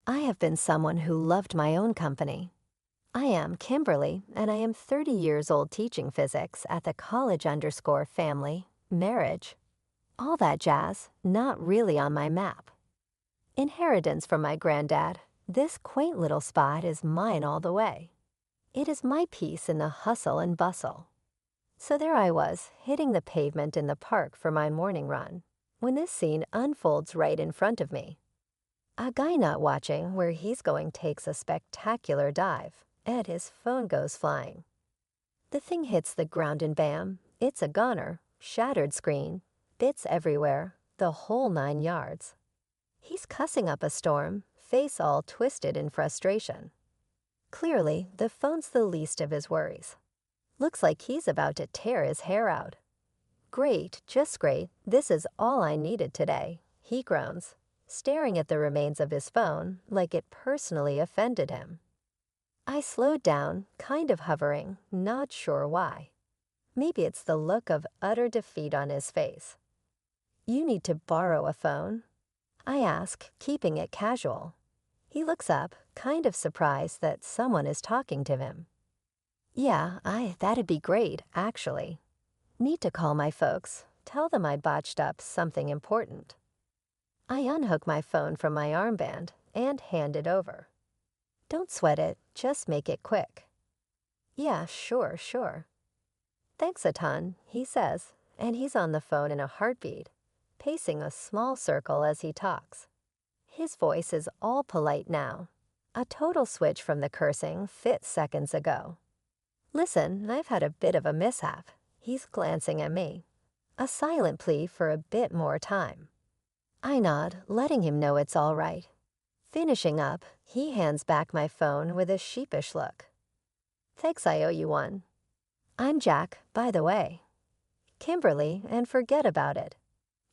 I have been someone who loved my own company. I am Kimberly, and I am 30 years old teaching physics at the college_family, marriage. All that jazz, not really on my map. Inheritance from my granddad, this quaint little spot is mine all the way. It is my piece in the hustle and bustle. So there I was, hitting the pavement in the park for my morning run, when this scene unfolds right in front of me. A guy not watching where he's going takes a spectacular dive, and his phone goes flying. The thing hits the ground and bam, it's a goner, shattered screen, bits everywhere, the whole 9 yards. He's cussing up a storm, face all twisted in frustration. Clearly, the phone's the least of his worries. Looks like he's about to tear his hair out. Great, just great, this is all I needed today, he groans, staring at the remains of his phone like it personally offended him. I slowed down, kind of hovering, not sure why. Maybe it's the look of utter defeat on his face. You need to borrow a phone? I ask, keeping it casual. He looks up, kind of surprised that someone is talking to him. Yeah, that'd be great, actually. Need to call my folks, tell them I botched up something important. I unhook my phone from my armband and hand it over. Don't sweat it, just make it quick. Yeah, sure. Thanks a ton, he says, and he's on the phone in a heartbeat, pacing a small circle as he talks. His voice is all polite now, a total switch from the cursing fit seconds ago. Listen, I've had a bit of a mishap. He's glancing at me. A silent plea for a bit more time. I nod, letting him know it's all right. Finishing up, he hands back my phone with a sheepish look. Thanks, I owe you one. I'm Jack, by the way. Kimberly, and forget about it.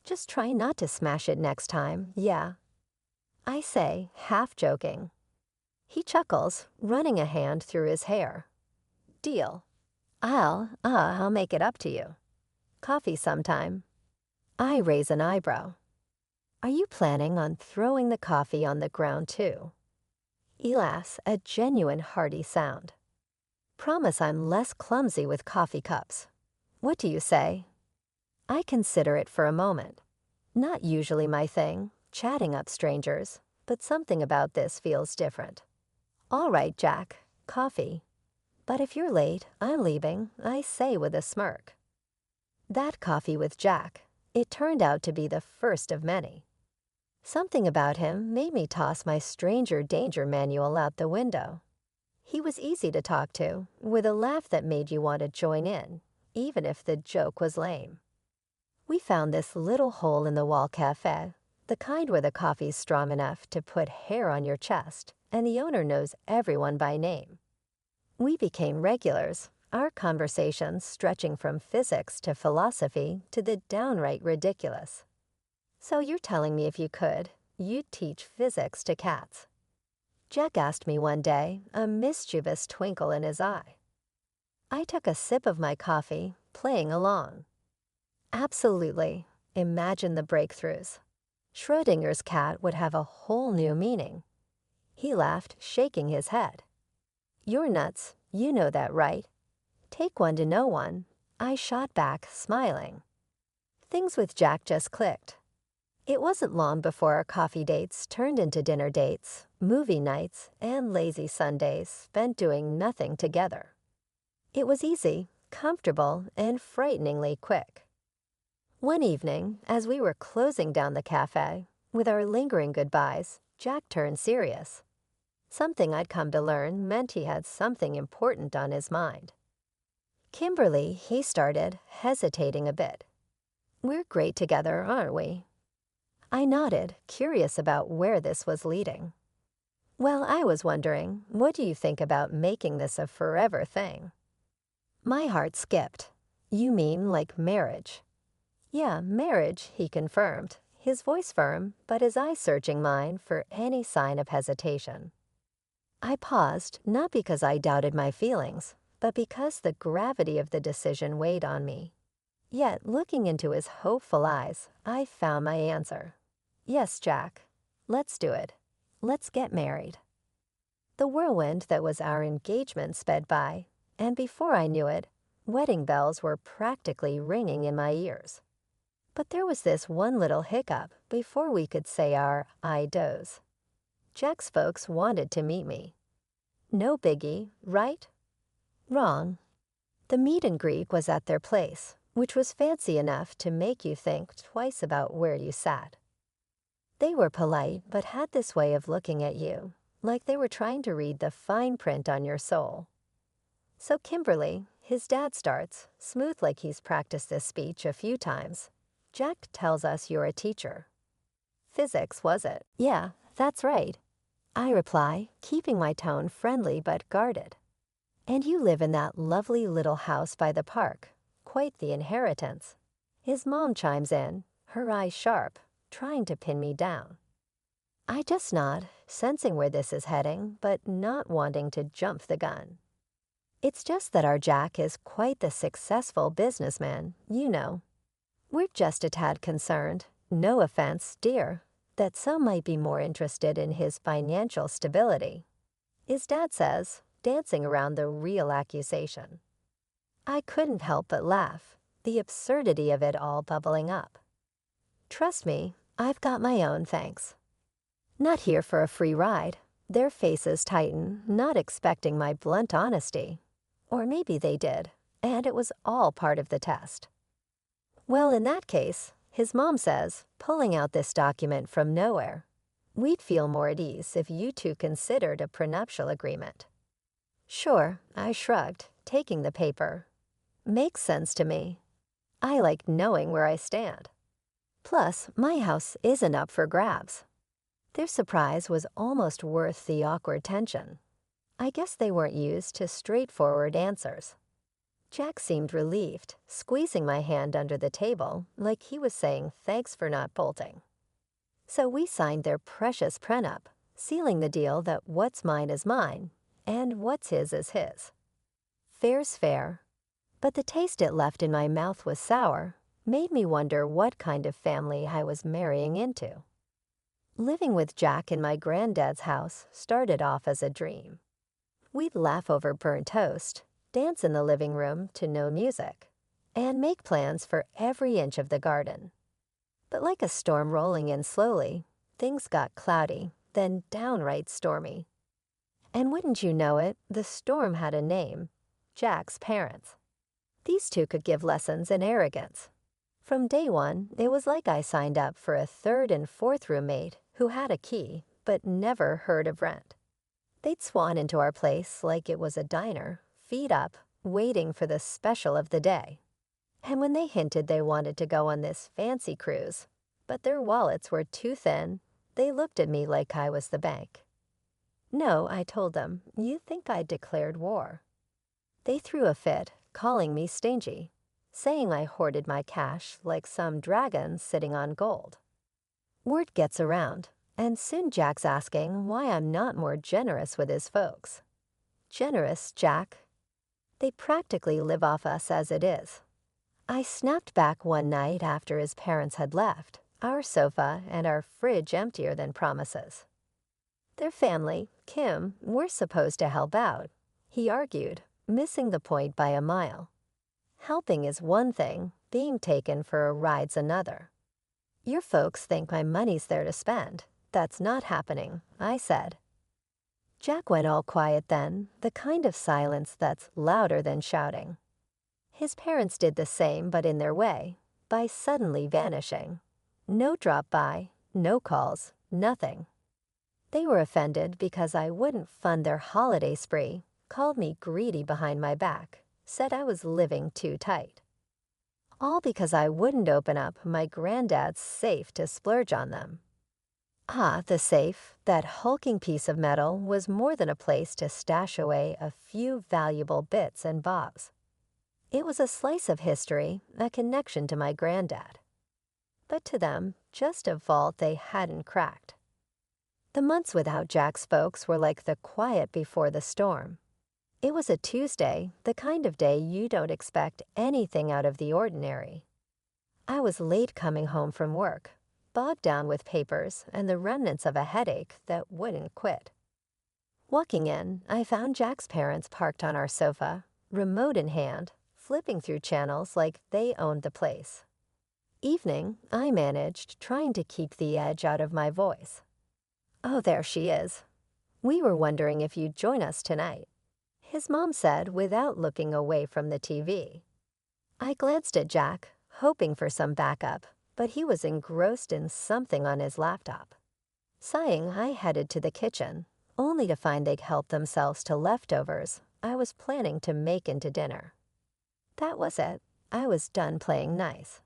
Just try not to smash it next time, yeah. I say, half joking. He chuckles, running a hand through his hair. Deal. I'll make it up to you. Coffee sometime. I raise an eyebrow. Are you planning on throwing the coffee on the ground too? Elas, a genuine hearty sound. Promise I'm less clumsy with coffee cups. What do you say? I consider it for a moment. Not usually my thing, chatting up strangers, but something about this feels different. All right, Jack, coffee. But if you're late, I'm leaving, I say with a smirk. That coffee with Jack, it turned out to be the first of many. Something about him made me toss my stranger danger manual out the window. He was easy to talk to, with a laugh that made you want to join in, even if the joke was lame. We found this little hole-in-the-wall cafe, the kind where the coffee's strong enough to put hair on your chest, and the owner knows everyone by name. We became regulars, our conversations stretching from physics to philosophy to the downright ridiculous. So you're telling me if you could, you'd teach physics to cats. Jack asked me one day, a mischievous twinkle in his eye. I took a sip of my coffee, playing along. Absolutely. Imagine the breakthroughs. Schrodinger's cat would have a whole new meaning. He laughed, shaking his head. You're nuts, you know that, right? Take one to know one, I shot back, smiling. Things with Jack just clicked. It wasn't long before our coffee dates turned into dinner dates, movie nights, and lazy Sundays spent doing nothing together. It was easy, comfortable, and frighteningly quick. One evening, as we were closing down the cafe, with our lingering goodbyes, Jack turned serious. Something I'd come to learn meant he had something important on his mind. Kimberly, he started, hesitating a bit. We're great together, aren't we? I nodded, curious about where this was leading. Well, I was wondering, what do you think about making this a forever thing? My heart skipped. You mean like marriage? Yeah, marriage, he confirmed, his voice firm, but his eyes searching mine for any sign of hesitation. I paused, not because I doubted my feelings, but because the gravity of the decision weighed on me. Yet, looking into his hopeful eyes, I found my answer. Yes, Jack. Let's do it. Let's get married. The whirlwind that was our engagement sped by, and before I knew it, wedding bells were practically ringing in my ears. But there was this one little hiccup before we could say our I does. Jack's folks wanted to meet me. No biggie, right? Wrong. The meet and greet was at their place, which was fancy enough to make you think twice about where you sat. They were polite, but had this way of looking at you, like they were trying to read the fine print on your soul. So Kimberly, his dad starts, smooth like he's practiced this speech a few times. Jack tells us you're a teacher. Physics, was it? Yeah, that's right. I reply, keeping my tone friendly but guarded. And you live in that lovely little house by the park. Quite the inheritance. His mom chimes in, her eyes sharp, trying to pin me down. I just nod, sensing where this is heading, but not wanting to jump the gun. It's just that our Jack is quite the successful businessman, you know. We're just a tad concerned, no offense, dear, that some might be more interested in his financial stability. His dad says, dancing around the real accusation. I couldn't help but laugh, the absurdity of it all bubbling up. Trust me, I've got my own thanks. Not here for a free ride. Their faces tighten, not expecting my blunt honesty. Or maybe they did, and it was all part of the test. Well, in that case, his mom says, pulling out this document from nowhere, we'd feel more at ease if you two considered a prenuptial agreement. Sure, I shrugged, taking the paper. Makes sense to me. I like knowing where I stand. Plus, my house isn't up for grabs. Their surprise was almost worth the awkward tension. I guess they weren't used to straightforward answers. Jack seemed relieved, squeezing my hand under the table like he was saying thanks for not bolting. So we signed their precious prenup, sealing the deal that what's mine is mine, and what's his is his. Fair's fair, but the taste it left in my mouth was sour, made me wonder what kind of family I was marrying into. Living with Jack in my granddad's house started off as a dream. We'd laugh over burnt toast, dance in the living room to no music, and make plans for every inch of the garden. But like a storm rolling in slowly, things got cloudy, then downright stormy. And wouldn't you know it, the storm had a name, Jack's parents. These two could give lessons in arrogance. From day one, it was like I signed up for a third and fourth roommate who had a key, but never heard of rent. They'd swan into our place like it was a diner, feet up, waiting for the special of the day. And when they hinted they wanted to go on this fancy cruise, but their wallets were too thin, they looked at me like I was the bank. No, I told them, you think I declared war. They threw a fit, calling me stingy, saying I hoarded my cash like some dragon sitting on gold. Word gets around, and soon Jack's asking why I'm not more generous with his folks. Generous, Jack? They practically live off us as it is. I snapped back one night after his parents had left, our sofa and our fridge emptier than promises. Their family, Kim, we're supposed to help out, he argued, missing the point by a mile. Helping is one thing, being taken for a ride's another. Your folks think my money's there to spend. That's not happening, I said. Jack went all quiet then, the kind of silence that's louder than shouting. His parents did the same but in their way, by suddenly vanishing. No drop by, no calls, nothing. They were offended because I wouldn't fund their holiday spree, called me greedy behind my back, said I was living too tight. All because I wouldn't open up my granddad's safe to splurge on them. Ah, the safe, that hulking piece of metal, was more than a place to stash away a few valuable bits and bobs. It was a slice of history, a connection to my granddad. But to them, just a vault they hadn't cracked. The months without Jack's folks were like the quiet before the storm. It was a Tuesday, the kind of day you don't expect anything out of the ordinary. I was late coming home from work, bogged down with papers and the remnants of a headache that wouldn't quit. Walking in, I found Jack's parents parked on our sofa, remote in hand, flipping through channels like they owned the place. Evening, I managed, trying to keep the edge out of my voice. "Oh, there she is. We were wondering if you'd join us tonight," his mom said without looking away from the TV. I glanced at Jack, hoping for some backup, but he was engrossed in something on his laptop. Sighing, I headed to the kitchen, only to find they'd helped themselves to leftovers I was planning to make into dinner. That was it. I was done playing nice.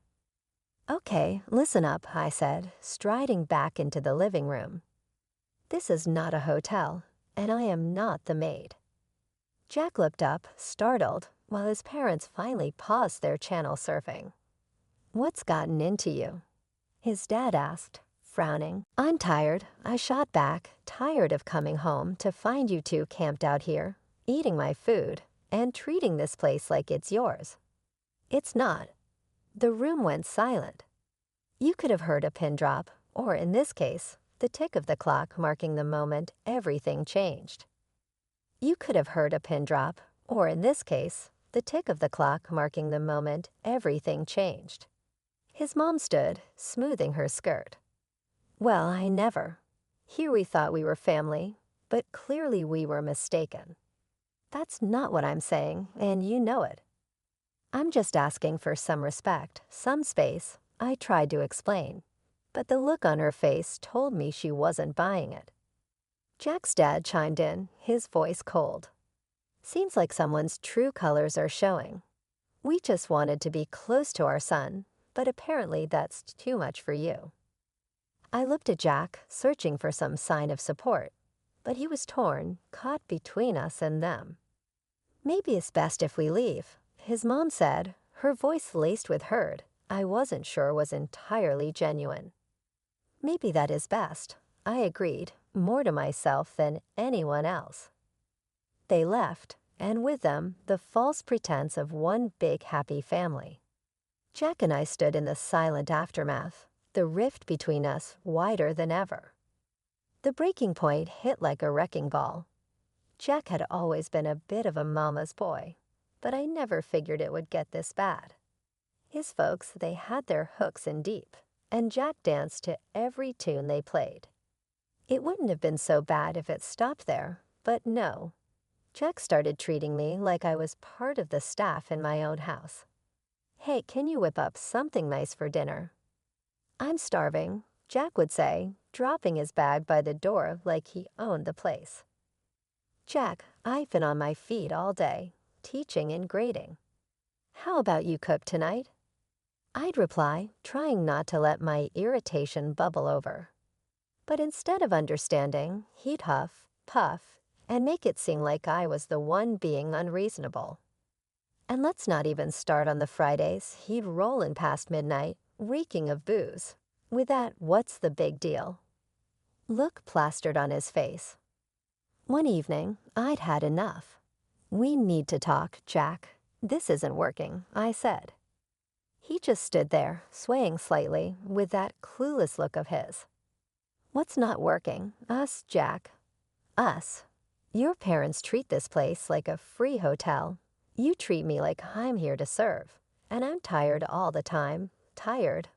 "Okay, listen up," I said, striding back into the living room. "This is not a hotel, and I am not the maid." Jack looked up, startled, while his parents finally paused their channel surfing. "What's gotten into you?" his dad asked, frowning. "I'm tired," I shot back, tired of coming home to find you two camped out here, eating my food, and treating this place like it's yours. It's not. The room went silent. You could have heard a pin drop, or in this case, the tick of the clock marking the moment everything changed. You could have heard a pin drop, or in this case, the tick of the clock marking the moment everything changed. His mom stood, smoothing her skirt. "Well, I never. Here we thought we were family, but clearly we were mistaken." "That's not what I'm saying, and you know it." "I'm just asking for some respect, some space," I tried to explain, but the look on her face told me she wasn't buying it. Jack's dad chimed in, his voice cold. "Seems like someone's true colors are showing. We just wanted to be close to our son, but apparently that's too much for you." I looked at Jack, searching for some sign of support, but he was torn, caught between us and them. "Maybe it's best if we leave," his mom said, her voice laced with hurt I wasn't sure was entirely genuine. "Maybe that is best," I agreed, more to myself than anyone else. They left, and with them, the false pretense of one big happy family. Jack and I stood in the silent aftermath, the rift between us wider than ever. The breaking point hit like a wrecking ball. Jack had always been a bit of a mama's boy, but I never figured it would get this bad. His folks, they had their hooks in deep, and Jack danced to every tune they played. It wouldn't have been so bad if it stopped there, but no. Jack started treating me like I was part of the staff in my own house. "Hey, can you whip up something nice for dinner?" "I'm starving," Jack would say, dropping his bag by the door like he owned the place. "Jack, I've been on my feet all day, teaching and grading. How about you cook tonight?" I'd reply, trying not to let my irritation bubble over. But instead of understanding, he'd huff, puff, and make it seem like I was the one being unreasonable. And let's not even start on the Fridays he'd roll in past midnight, reeking of booze, with that "what's the big deal" look plastered on his face. One evening, I'd had enough. "We need to talk, Jack. This isn't working," I said. He just stood there, swaying slightly, with that clueless look of his. "What's not working? Us, Jack. Us. Your parents treat this place like a free hotel. You treat me like I'm here to serve, and I'm tired all the time, tired."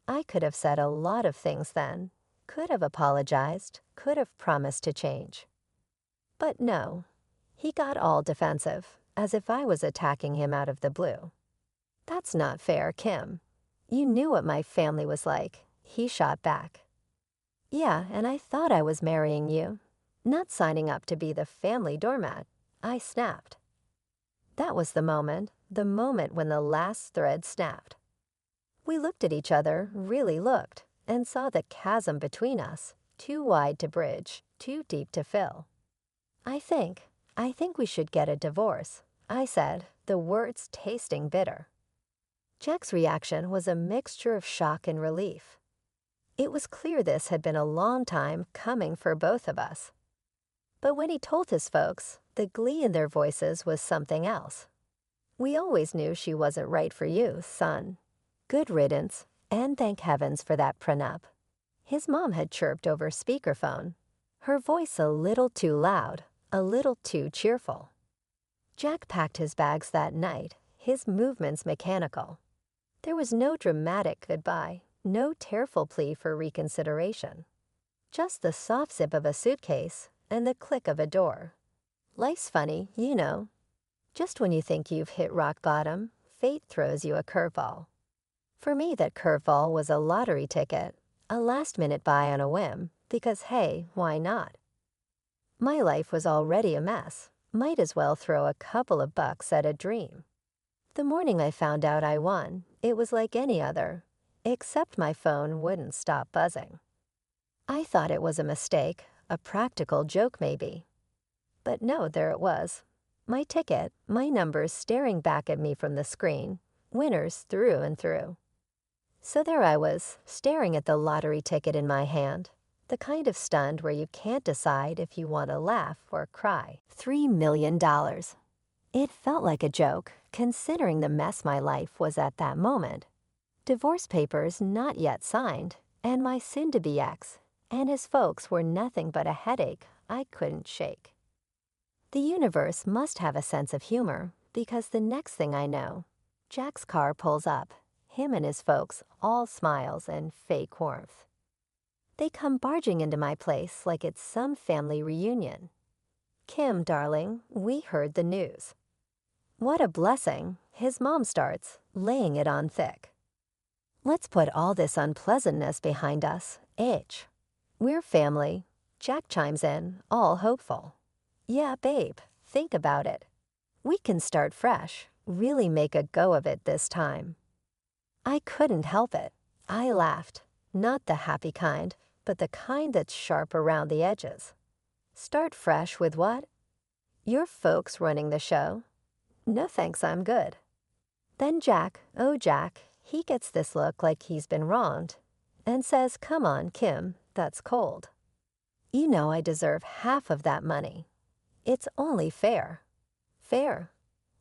I could have said a lot of things then, could have apologized, could have promised to change. But no, he got all defensive, as if I was attacking him out of the blue. "That's not fair, Kim. You knew what my family was like," he shot back. "Yeah, and I thought I was marrying you, not signing up to be the family doormat," I snapped. That was the moment when the last thread snapped. We looked at each other, really looked, and saw the chasm between us, too wide to bridge, too deep to fill. I think we should get a divorce," I said, the words tasting bitter. Jack's reaction was a mixture of shock and relief. It was clear this had been a long time coming for both of us. But when he told his folks, the glee in their voices was something else. "We always knew she wasn't right for you, son. Good riddance, and thank heavens for that prenup. His mom had chirped over speakerphone, her voice a little too loud, a little too cheerful. Jack packed his bags that night, his movements mechanical. There was no dramatic goodbye, no tearful plea for reconsideration. Just the soft zip of a suitcase and the click of a door. Life's funny, you know. Just when you think you've hit rock bottom, fate throws you a curveball. For me, that curveball was a lottery ticket, a last-minute buy on a whim, because hey, why not? My life was already a mess. Might as well throw a couple of bucks at a dream. The morning I found out I won, it was like any other, except my phone wouldn't stop buzzing. I thought it was a mistake, a practical joke maybe. But no, there it was. My ticket, my numbers staring back at me from the screen, winners through and through. So there I was, staring at the lottery ticket in my hand, the kind of stunned where you can't decide if you want to laugh or cry. $3 million. It felt like a joke, considering the mess my life was at that moment. Divorce papers not yet signed, and my soon-to-be ex and his folks were nothing but a headache I couldn't shake. The universe must have a sense of humor, because the next thing I know, Jack's car pulls up, him and his folks all smiles and fake warmth. They come barging into my place like it's some family reunion. "Kim, darling, we heard the news." What a blessing, his mom starts, laying it on thick. "Let's put all this unpleasantness behind us, H. We're family." Jack chimes in, all hopeful. "Yeah, babe, think about it. We can start fresh, really make a go of it this time." I couldn't help it. I laughed, not the happy kind, but the kind that's sharp around the edges. Start fresh with what? Your folks running the show? No thanks, I'm good. Then Jack, oh Jack, he gets this look like he's been wronged, and says, "Come on, Kim, that's cold. You know I deserve half of that money. It's only fair." Fair?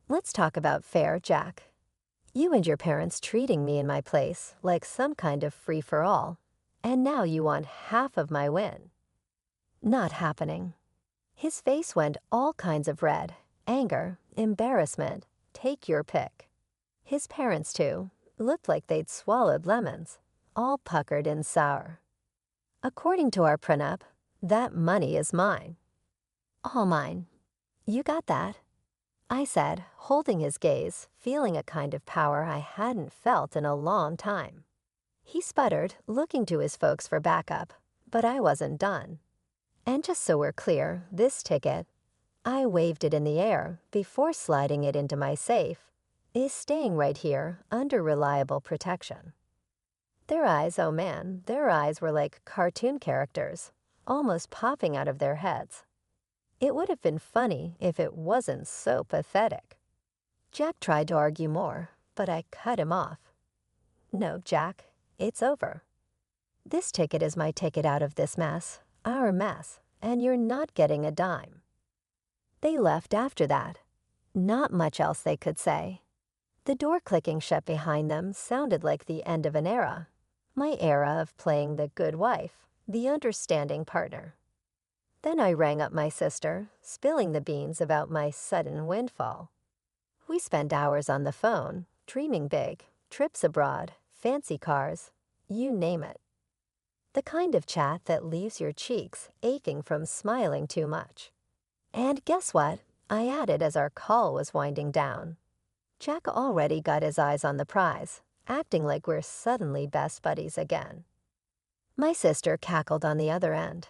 Let's talk about fair, Jack. You and your parents treating me in my place like some kind of free-for-all, and now you want half of my win. Not happening. His face went all kinds of red, anger, embarrassment, take your pick. His parents, too, looked like they'd swallowed lemons, all puckered and sour. According to our prenup, that money is mine. All mine. You got that? I said, holding his gaze, feeling a kind of power I hadn't felt in a long time. He sputtered, looking to his folks for backup, but I wasn't done. "And just so we're clear, this ticket," I waved it in the air before sliding it into my safe, "is staying right here under reliable protection." Their eyes, oh man, their eyes were like cartoon characters, almost popping out of their heads. It would have been funny if it wasn't so pathetic. Jack tried to argue more, but I cut him off. "No, Jack, it's over. This ticket is my ticket out of this mess, our mess, and you're not getting a dime." They left after that. Not much else they could say. The door clicking shut behind them sounded like the end of an era. My era of playing the good wife, the understanding partner. Then I rang up my sister, spilling the beans about my sudden windfall. We spent hours on the phone, dreaming big, trips abroad, fancy cars, you name it. The kind of chat that leaves your cheeks aching from smiling too much. And guess what? I added as our call was winding down. Jack already got his eyes on the prize, acting like we're suddenly best buddies again. My sister cackled on the other end.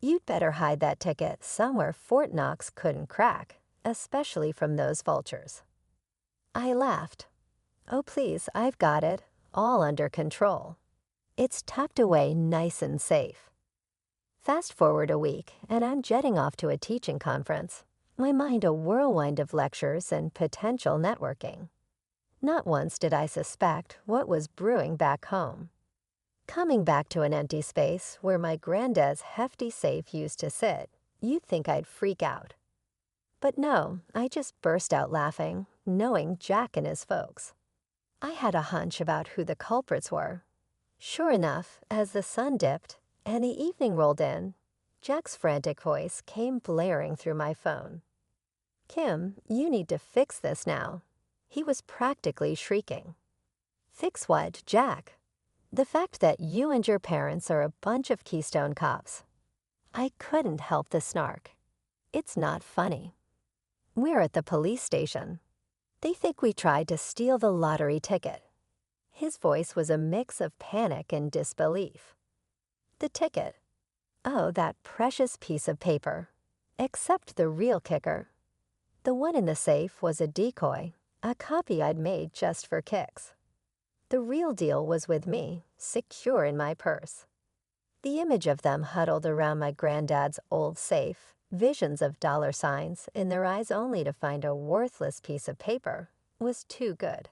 "You'd better hide that ticket somewhere Fort Knox couldn't crack, especially from those vultures." I laughed. "Oh please, I've got it, all under control. It's tucked away nice and safe." Fast forward a week, and I'm jetting off to a teaching conference, my mind a whirlwind of lectures and potential networking. Not once did I suspect what was brewing back home. Coming back to an empty space where my granddad's hefty safe used to sit, you'd think I'd freak out. But no, I just burst out laughing, knowing Jack and his folks. I had a hunch about who the culprits were. Sure enough, as the sun dipped and the evening rolled in, Jack's frantic voice came blaring through my phone. "Kim, you need to fix this now." He was practically shrieking. "Fix what, Jack?" "The fact that you and your parents are a bunch of Keystone cops." I couldn't help the snark. "It's not funny. We're at the police station. They think we tried to steal the lottery ticket." His voice was a mix of panic and disbelief. "The ticket? Oh, that precious piece of paper. Except the real kicker. The one in the safe was a decoy, a copy I'd made just for kicks. The real deal was with me, secure in my purse." The image of them huddled around my granddad's old safe, visions of dollar signs in their eyes only to find a worthless piece of paper, was too good.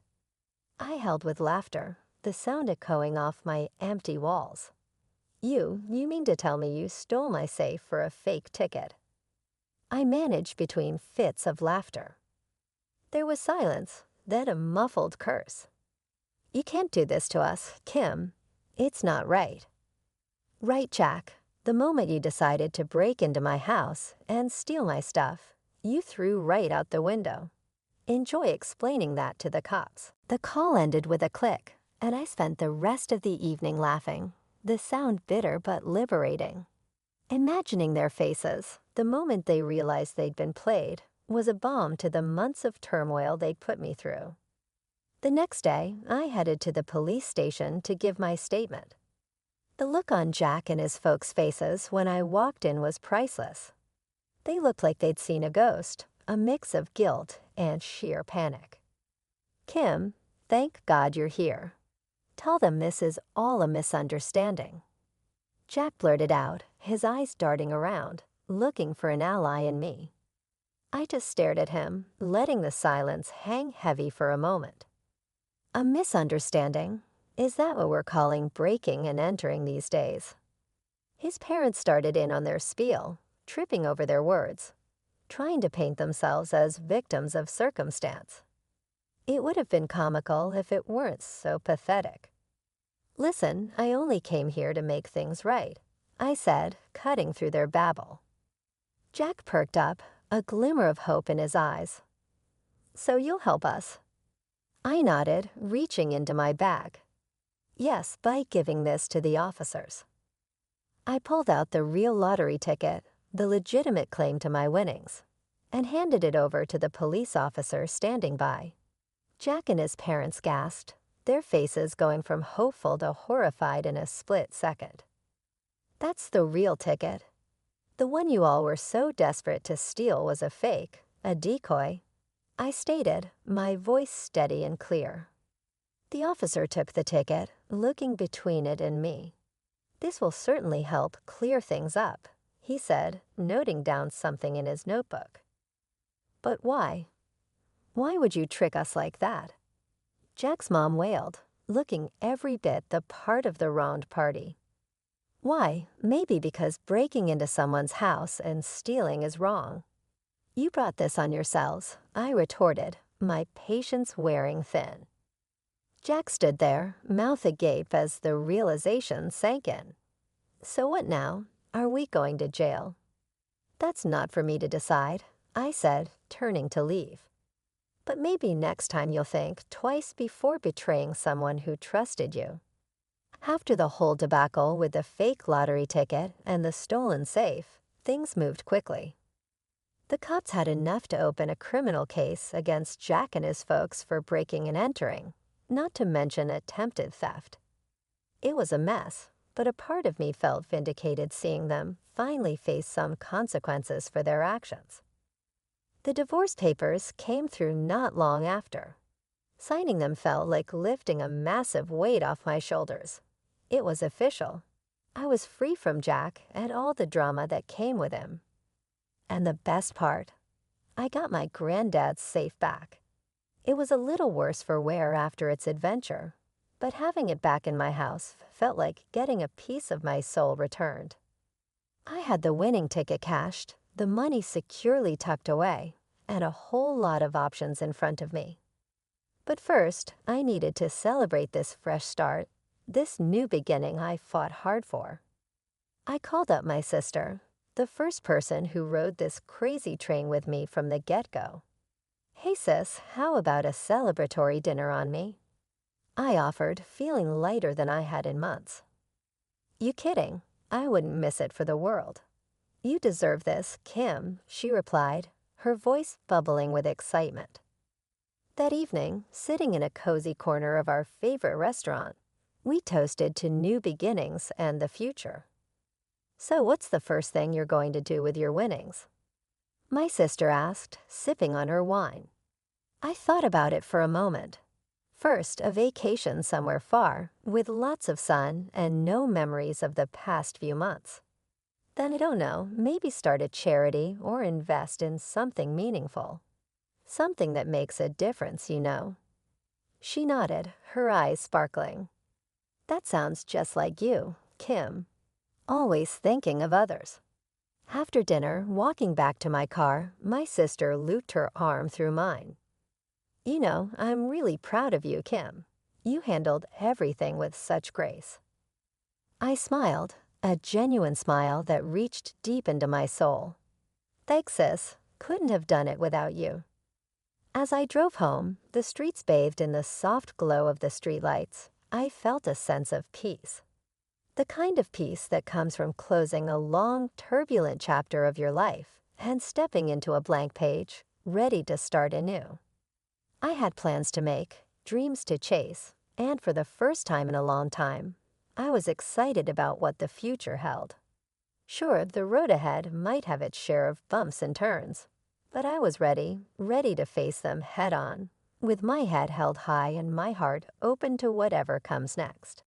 I held with laughter, the sound echoing off my empty walls. You mean to tell me you stole my safe for a fake ticket?" I managed between fits of laughter. There was silence, then a muffled curse. "You can't do this to us, Kim. It's not right." "Right, Jack. The moment you decided to break into my house and steal my stuff, you threw right out the window. Enjoy explaining that to the cops." The call ended with a click, and I spent the rest of the evening laughing, the sound bitter but liberating. Imagining their faces, the moment they realized they'd been played, was a balm to the months of turmoil they'd put me through. The next day, I headed to the police station to give my statement. The look on Jack and his folks' faces when I walked in was priceless. They looked like they'd seen a ghost, a mix of guilt and sheer panic. "Kim, thank God you're here. Tell them this is all a misunderstanding." Jack blurted out, his eyes darting around, looking for an ally in me. I just stared at him, letting the silence hang heavy for a moment. A misunderstanding? Is that what we're calling breaking and entering these days? His parents started in on their spiel, tripping over their words, trying to paint themselves as victims of circumstance. It would have been comical if it weren't so pathetic. "Listen, I only came here to make things right," I said, cutting through their babble. Jack perked up, a glimmer of hope in his eyes. "So you'll help us?" I nodded, reaching into my bag. "Yes, by giving this to the officers." I pulled out the real lottery ticket, the legitimate claim to my winnings, and handed it over to the police officer standing by. Jack and his parents gasped, their faces going from hopeful to horrified in a split second. "That's the real ticket. The one you all were so desperate to steal was a fake, a decoy," I stated, my voice steady and clear. The officer took the ticket, looking between it and me. "This will certainly help clear things up," he said, noting down something in his notebook. "But why? Why would you trick us like that?" Jack's mom wailed, looking every bit the part of the wronged party. "Why? Maybe because breaking into someone's house and stealing is wrong." "You brought this on yourselves," I retorted, my patience wearing thin. Jack stood there, mouth agape as the realization sank in. "So what now? Are we going to jail?" "That's not for me to decide," I said, turning to leave. "But maybe next time you'll think twice before betraying someone who trusted you." After the whole debacle with the fake lottery ticket and the stolen safe, things moved quickly. The cops had enough to open a criminal case against Jack and his folks for breaking and entering, not to mention attempted theft. It was a mess, but a part of me felt vindicated seeing them finally face some consequences for their actions. The divorce papers came through not long after. Signing them felt like lifting a massive weight off my shoulders. It was official. I was free from Jack and all the drama that came with him. And the best part, I got my granddad's safe back. It was a little worse for wear after its adventure, but having it back in my house felt like getting a piece of my soul returned. I had the winning ticket cashed, the money securely tucked away, and a whole lot of options in front of me. But first, I needed to celebrate this fresh start This new beginning I fought hard for. I called up my sister, the first person who rode this crazy train with me from the get-go. "Hey sis, how about a celebratory dinner on me?" I offered, feeling lighter than I had in months. "You kidding? I wouldn't miss it for the world." "You deserve this, Kim," she replied, her voice bubbling with excitement. That evening, sitting in a cozy corner of our favorite restaurant, we toasted to new beginnings and the future. "So what's the first thing you're going to do with your winnings?" my sister asked, sipping on her wine. I thought about it for a moment. First, a vacation somewhere far, with lots of sun and no memories of the past few months. Then I don't know, maybe start a charity or invest in something meaningful. Something that makes a difference, you know. She nodded, her eyes sparkling. "That sounds just like you, Kim. Always thinking of others." After dinner, walking back to my car, my sister looped her arm through mine. "You know, I'm really proud of you, Kim. You handled everything with such grace." I smiled, a genuine smile that reached deep into my soul. "Thanks, sis. Couldn't have done it without you." As I drove home, the streets bathed in the soft glow of the streetlights, I felt a sense of peace. The kind of peace that comes from closing a long, turbulent chapter of your life and stepping into a blank page, ready to start anew. I had plans to make, dreams to chase, and for the first time in a long time, I was excited about what the future held. Sure, the road ahead might have its share of bumps and turns, but I was ready to face them head on, with my head held high and my heart open to whatever comes next.